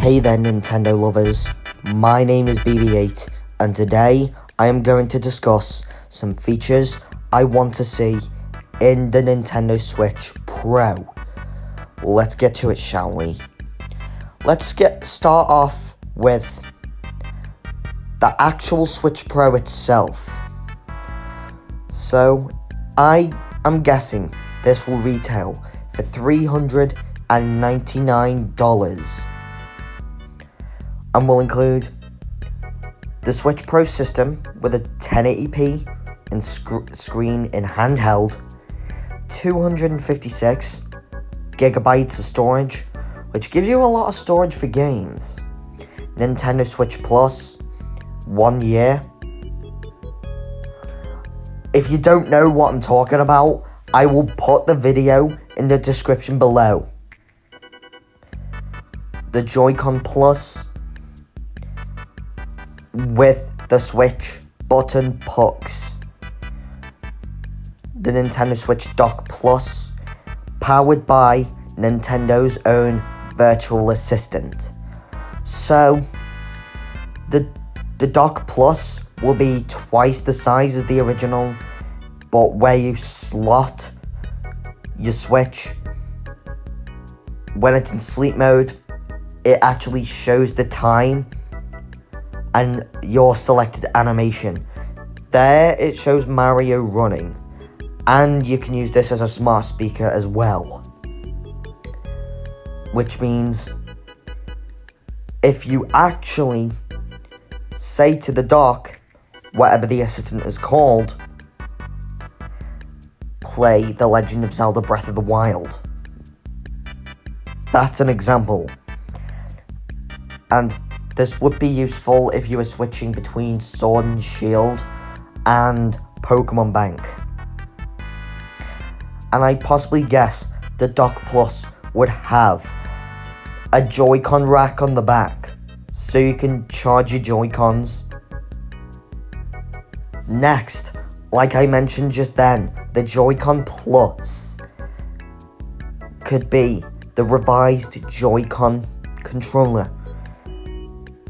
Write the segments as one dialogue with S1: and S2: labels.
S1: Hey there Nintendo lovers, my name is BB8 and today I am going to discuss some features I want to see in the Nintendo Switch Pro. Let's get to it, shall we? Let's start off with the actual Switch Pro itself. So I am guessing this will retail for $399 and will include the Switch Pro system with a 1080p screen in handheld, 256 gigabytes of storage, which gives you a lot of storage for games, Nintendo Switch Plus, 1 year. If you don't know what I'm talking about, I will put the video in the description below. The Joy-Con Plus with the Switch button pucks. The Nintendo Switch Dock Plus, powered by Nintendo's own virtual assistant. So, the Dock Plus will be twice the size as the original, but where you slot your Switch, when it's in sleep mode, it actually shows the time and your selected animation. There it shows Mario running, and you can use this as a smart speaker as well, which means if you actually say to the dock, whatever the assistant is called, play The Legend of Zelda Breath of the Wild. That's an example. And this would be useful if you were switching between Sword and Shield and Pokemon Bank. And I possibly guess the Dock Plus would have a Joy-Con rack on the back, so you can charge your Joy-Cons. Next, like I mentioned just then, the Joy-Con Plus could be the revised Joy-Con controller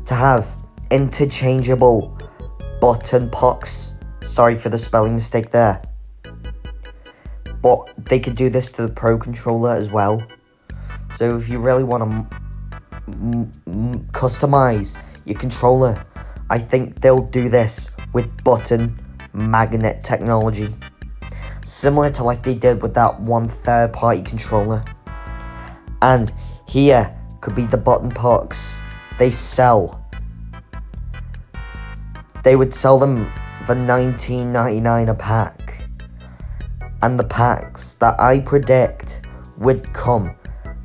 S1: to have interchangeable button pucks. Sorry for the spelling mistake there. But they could do this to the Pro controller as well. So if you really want to customize your controller, I think they'll do this with button magnet technology, similar to like they did with that one third-party controller. And here could be the button pucks they sell. They would sell them for $19.99 a pack, and the packs that I predict would come: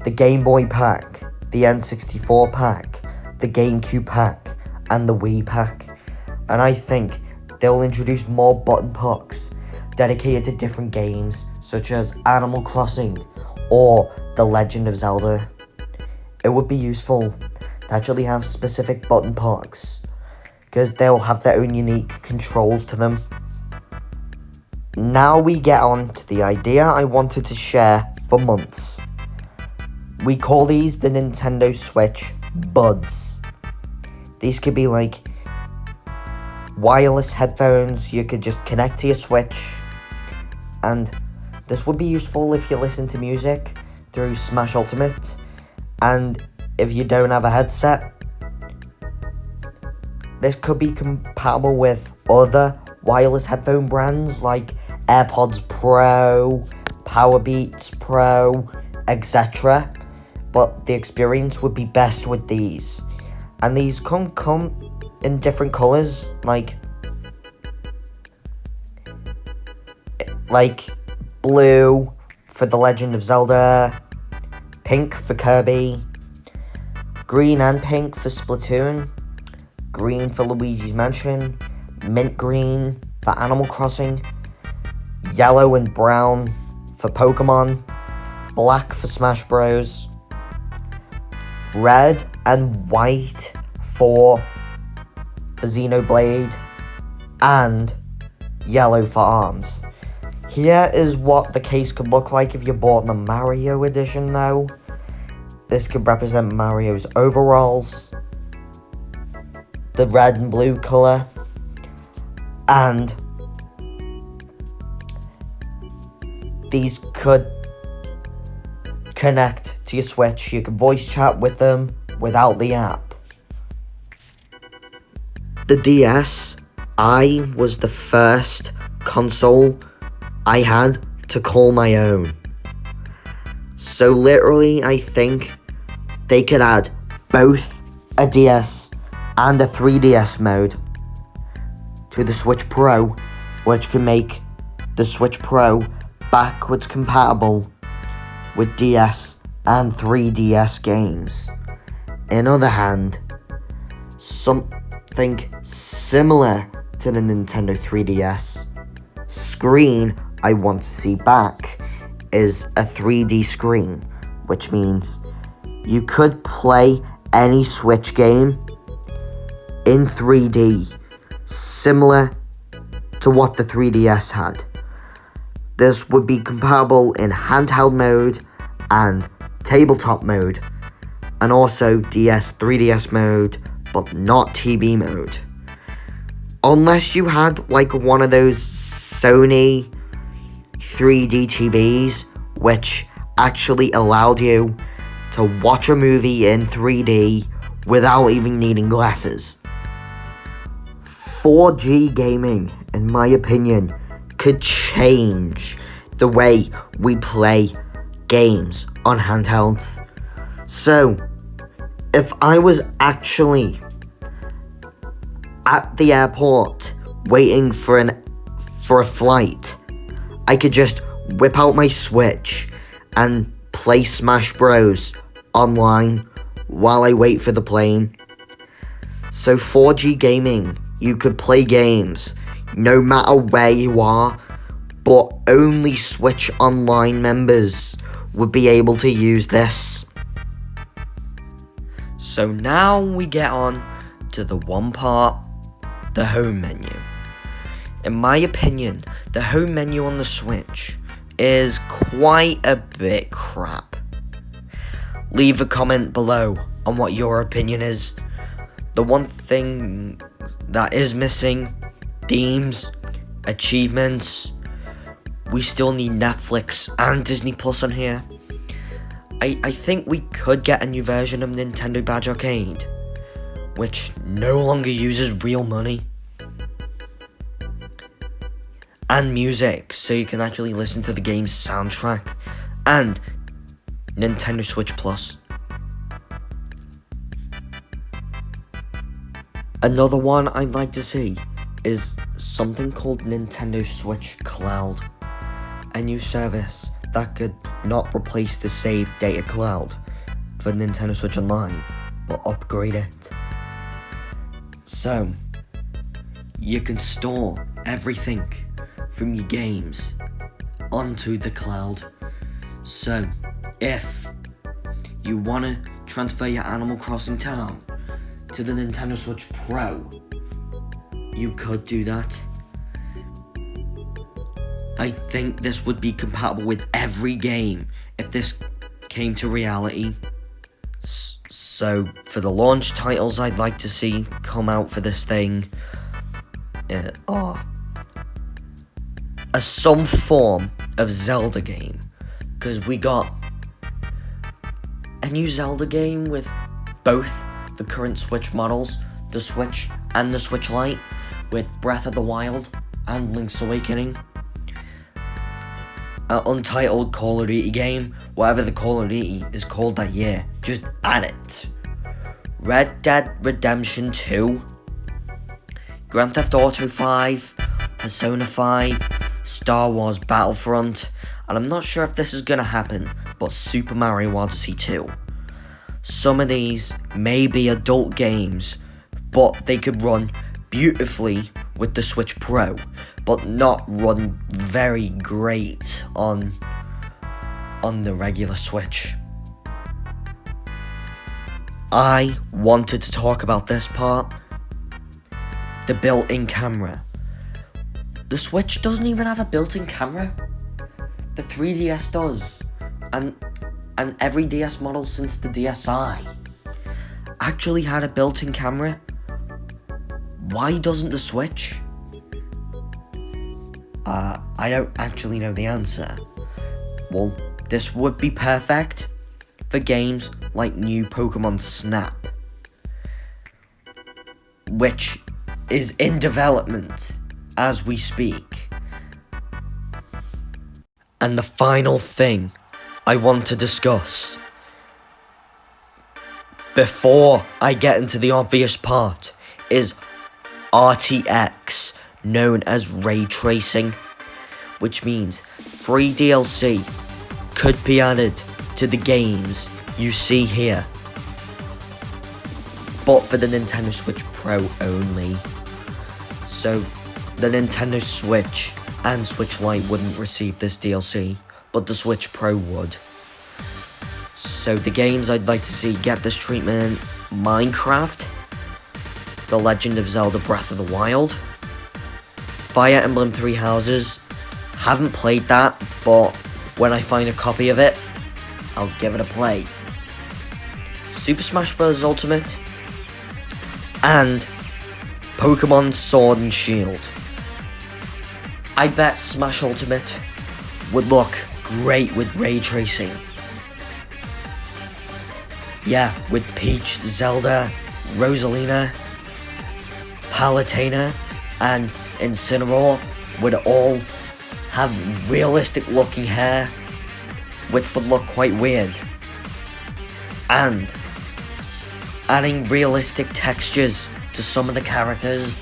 S1: the Game Boy pack, the N64 pack, the GameCube pack, and the Wii pack. And I think they'll introduce more button pucks dedicated to different games, such as Animal Crossing or The Legend of Zelda. It would be useful to actually have specific button pucks, because they'll have their own unique controls to them. Now we get on to the idea I wanted to share for months. We call these the Nintendo Switch Buds. These could be like wireless headphones you could just connect to your Switch, and this would be useful if you listen to music through Smash Ultimate, and if you don't have a headset, this could be compatible with other wireless headphone brands like AirPods Pro, Powerbeats Pro, etc. But the experience would be best with these. And these can come in different colors, like blue for The Legend of Zelda, pink for Kirby, green and pink for Splatoon, green for Luigi's Mansion, mint green for Animal Crossing, yellow and brown for Pokemon, black for Smash Bros, red and white for Xenoblade, and yellow for ARMS. Here is what the case could look like if you bought the Mario edition though. this could represent Mario's overalls, the red and blue colour, and these could connect to your Switch. You can voice chat with them without the app. The DS, I was the first console I had to call my own. So literally, I think they could add both a DS and a 3DS mode to the Switch Pro, which can make the Switch Pro backwards compatible with DS and 3DS games. In other hand, something similar to the Nintendo 3DS screen I want to see back is a 3D screen, which means you could play any Switch game in 3D, similar to what the 3DS had. This would be compatible in handheld mode and tabletop mode, and also 3DS mode, but not TV mode. Unless you had like one of those Sony 3D TVs, which actually allowed you to watch a movie in 3D without even needing glasses. 4G gaming, in my opinion, could change the way we play games on handhelds. So, if I was actually at the airport waiting for a flight, I could just whip out my Switch and play Smash Bros online while I wait for the plane. So 4G gaming, you could play games no matter where you are, but only Switch Online members would be able to use this. So now we get on to the one part, the home menu. In my opinion, the home menu on the Switch is quite a bit crap. Leave a comment below on what your opinion is. The one thing that is missing, themes, achievements. We still need Netflix and Disney Plus on here. I think we could get a new version of Nintendo Badge Arcade, which no longer uses real money. And music, so you can actually listen to the game's soundtrack. And Nintendo Switch Plus. Another one I'd like to see is something called Nintendo Switch Cloud. A new service that could not replace the save data cloud for Nintendo Switch Online, but upgrade it. So, you can store everything from your games onto the cloud. So, if you want to transfer your Animal Crossing town to the Nintendo Switch Pro, you could do that. I think this would be compatible with every game if this came to reality. So, for the launch titles I'd like to see come out for this thing are some form of Zelda game, because we got a new Zelda game with both the current Switch models, the Switch and the Switch Lite, with Breath of the Wild and Link's Awakening. An untitled Call of Duty game, whatever the Call of Duty is called that year, just add it. Red Dead Redemption 2, Grand Theft Auto 5, Persona 5, Star Wars Battlefront, and I'm not sure if this is gonna happen, but Super Mario Odyssey 2. Some of these may be adult games, but they could run beautifully with the Switch Pro, but not run very great on the regular Switch. I wanted to talk about this part, the built-in camera. The Switch doesn't even have a built-in camera. The 3DS does, and and every DS model since the DSi actually had a built-in camera. Why doesn't the Switch? I don't actually know the answer. Well, this would be perfect for games like new Pokemon Snap, which is in development as we speak. And the final thing I want to discuss before I get into the obvious part is RTX, known as ray tracing, which means free DLC could be added to the games you see here, but for the Nintendo Switch Pro only. So the Nintendo Switch and Switch Lite wouldn't receive this DLC, but the Switch Pro would. So the games I'd like to see get this treatment: Minecraft, The Legend of Zelda Breath of the Wild, Fire Emblem Three Houses. Haven't played that, but when I find a copy of it, I'll give it a play. Super Smash Bros. Ultimate, and Pokemon Sword and Shield. I bet Smash Ultimate would look great with ray tracing. Yeah, with Peach, Zelda, Rosalina, Palutena, and Incineroar would all have realistic looking hair, which would look quite weird. And adding realistic textures to some of the characters,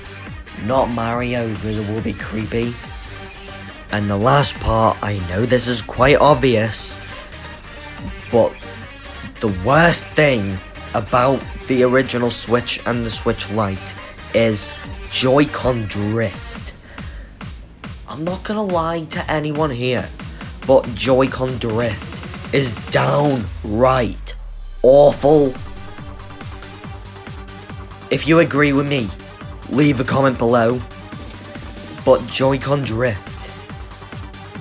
S1: not Mario, because it will be creepy. And the last part, I know this is quite obvious, but the worst thing about the original Switch and the Switch Lite is Joy-Con drift. I'm not gonna lie to anyone here, but Joy-Con drift is downright awful. If you agree with me, leave a comment below. But Joy-Con drift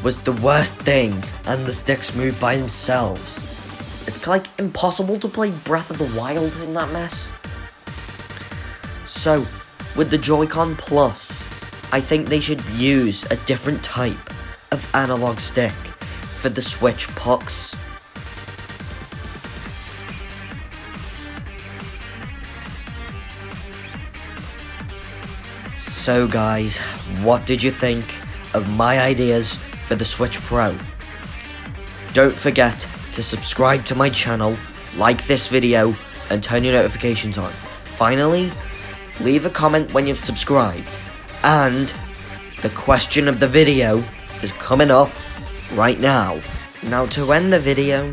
S1: was the worst thing, and the sticks move by themselves. It's like impossible to play Breath of the Wild in that mess. So, with the Joy-Con Plus, I think they should use a different type of analog stick for the Switch pucks. So guys, what did you think of my ideas for the Switch Pro? Don't forget to subscribe to my channel, like this video, and turn your notifications on. Finally, leave a comment when you've subscribed. And the question of the video is coming up right now. Now, to end the video,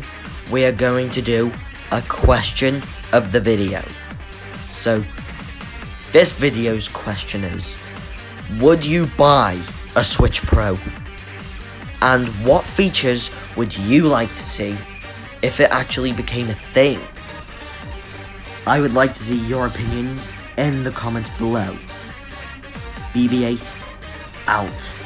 S1: we are going to do a question of the video. So, this video's question is, would you buy a Switch Pro? And what features would you like to see if it actually became a thing? I would like to see your opinions in the comments below. BB8 out.